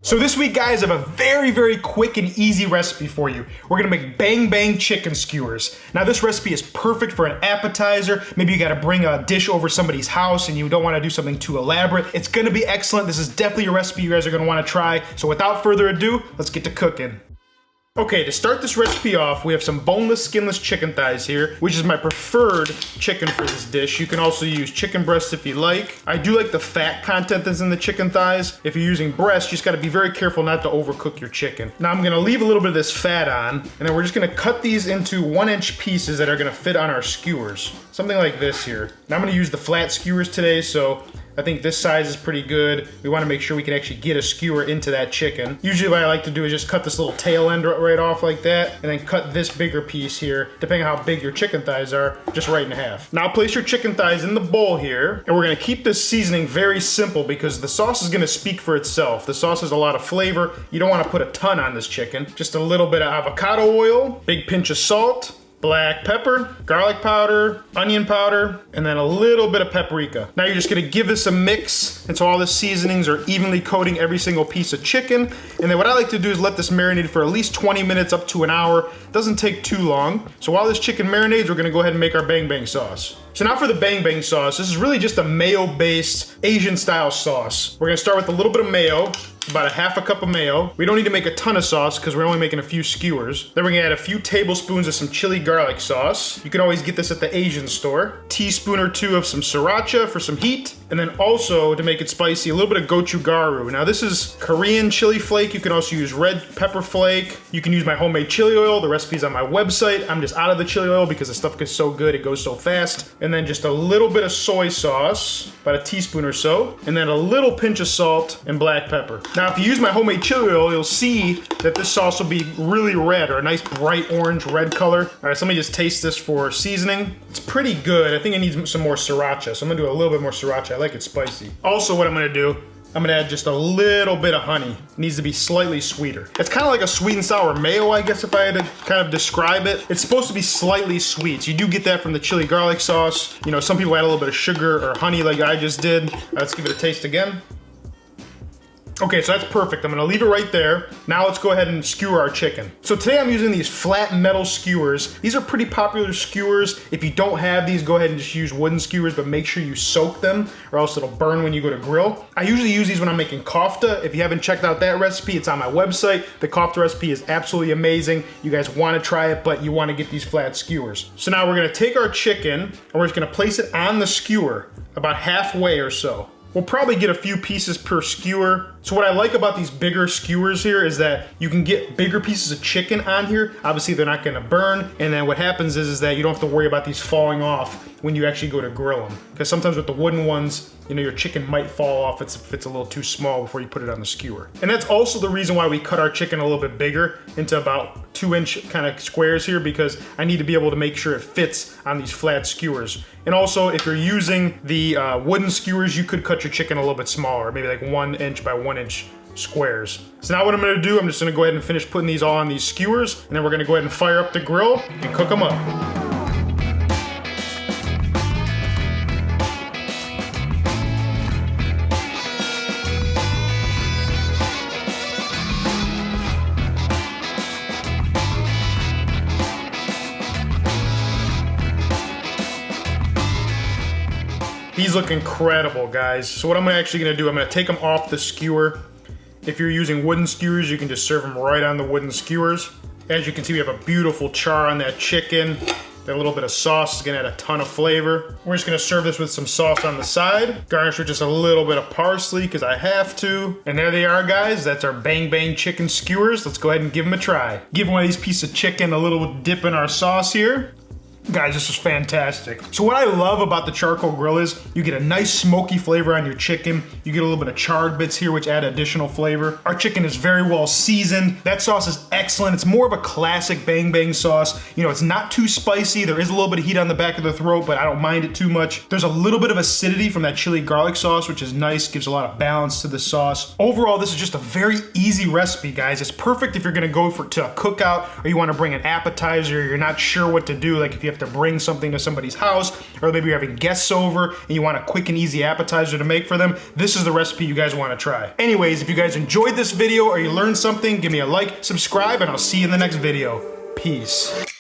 So this week, guys, I have a very quick and easy recipe for you. We're gonna make bang bang chicken skewers. Now this recipe is perfect for an appetizer. Maybe you gotta bring a dish over somebody's house and you don't wanna do something too elaborate. It's gonna be excellent. This is definitely a recipe you guys are gonna wanna try. So without further ado, let's get to cooking. Okay, to start this recipe off, we have some boneless, skinless chicken thighs here, which is my preferred chicken for this dish. You can also use chicken breast if you like. I do like the fat content that's in the chicken thighs. If you're using breast, you just gotta be very careful not to overcook your chicken. Now I'm gonna leave a little bit of this fat on, and then we're just gonna cut these into 1-inch pieces that are gonna fit on our skewers. Something like this here. Now I'm gonna use the flat skewers today, so I think this size is pretty good. We want to make sure we can actually get a skewer into that chicken. Usually what I like to do is just cut this little tail end right off like that, and then cut this bigger piece here, depending on how big your chicken thighs are, just right in half. Now place your chicken thighs in the bowl here, and we're gonna keep this seasoning very simple because the sauce is gonna speak for itself. The sauce has a lot of flavor. You don't want to put a ton on this chicken. Just a little bit of avocado oil, big pinch of salt, black pepper, garlic powder, onion powder, and then a little bit of paprika. Now you're just gonna give this a mix until all the seasonings are evenly coating every single piece of chicken. And then what I like to do is let this marinate for at least 20 minutes up to an hour. Doesn't take too long. So while this chicken marinates, we're gonna go ahead and make our bang bang sauce. So now for the bang bang sauce, this is really just a mayo-based Asian style sauce. We're gonna start with a little bit of mayo, about a half a cup of mayo. We don't need to make a ton of sauce because we're only making a few skewers. Then we're gonna add a few tablespoons of some chili garlic sauce. You can always get this at the Asian store. Teaspoon or two of some sriracha for some heat. And then also, to make it spicy, a little bit of gochugaru. Now this is Korean chili flake. You can also use red pepper flake. You can use my homemade chili oil. The recipe's on my website. I'm just out of the chili oil because the stuff gets so good, it goes so fast. And then just a little bit of soy sauce, about a teaspoon or so. And then a little pinch of salt and black pepper. Now if you use my homemade chili oil, you'll see that this sauce will be really red, or a nice bright orange red color. All right, so let me just taste this for seasoning. It's pretty good. I think it needs some more sriracha, so I'm gonna do a little bit more sriracha. I like it spicy. Also what I'm gonna do, I'm gonna add just a little bit of honey. It needs to be slightly sweeter. It's kind of like a sweet and sour mayo, I guess, if I had to kind of describe it. It's supposed to be slightly sweet. So you do get that from the chili garlic sauce. You know, some people add a little bit of sugar or honey like I just did. Let's give it a taste again. Okay, so that's perfect. I'm gonna leave it right there. Now let's go ahead and skewer our chicken. So today I'm using these flat metal skewers. These are pretty popular skewers. If you don't have these, go ahead and just use wooden skewers, but make sure you soak them or else it'll burn when you go to grill. I usually use these when I'm making kofta. If you haven't checked out that recipe, it's on my website. The kofta recipe is absolutely amazing. You guys wanna try it, but you wanna get these flat skewers. So now we're gonna take our chicken and we're just gonna place it on the skewer about halfway or so. We'll probably get a few pieces per skewer. So what I like about these bigger skewers here is that you can get bigger pieces of chicken on here. Obviously they're not gonna burn. And then what happens is that you don't have to worry about these falling off when you actually go to grill them. Because sometimes with the wooden ones, you know, your chicken might fall off if it's a little too small before you put it on the skewer. And that's also the reason why we cut our chicken a little bit bigger into about 2-inch kind of squares here, because I need to be able to make sure it fits on these flat skewers. And also, if you're using the wooden skewers, you could cut your chicken a little bit smaller, maybe like 1-inch by 1-inch squares. So now what I'm gonna do, I'm just gonna go ahead and finish putting these all on these skewers, and then we're gonna go ahead and fire up the grill and cook them up. These look incredible, guys. So what I'm actually gonna do, I'm gonna take them off the skewer. If you're using wooden skewers, you can just serve them right on the wooden skewers. As you can see, we have a beautiful char on that chicken. That little bit of sauce is gonna add a ton of flavor. We're just gonna serve this with some sauce on the side. Garnish with just a little bit of parsley, because I have to. And there they are, guys. That's our bang bang chicken skewers. Let's go ahead and give them a try. Give one of these pieces of chicken a little dip in our sauce here. Guys, this is fantastic. So what I love about the charcoal grill is you get a nice smoky flavor on your chicken. You get a little bit of charred bits here, which add additional flavor. Our chicken is very well seasoned. That sauce is excellent. It's more of a classic bang bang sauce. You know, it's not too spicy. There is a little bit of heat on the back of the throat, but I don't mind it too much. There's a little bit of acidity from that chili garlic sauce, which is nice, gives a lot of balance to the sauce. Overall, this is just a very easy recipe, guys. It's perfect if you're gonna go to a cookout or you wanna bring an appetizer, you're not sure what to do, like if you have have to bring something to somebody's house, or maybe you're having guests over and you want a quick and easy appetizer to make for them, this is the recipe you guys want to try. Anyways, if you guys enjoyed this video or you learned something, give me a like, subscribe, and I'll see you in the next video. Peace.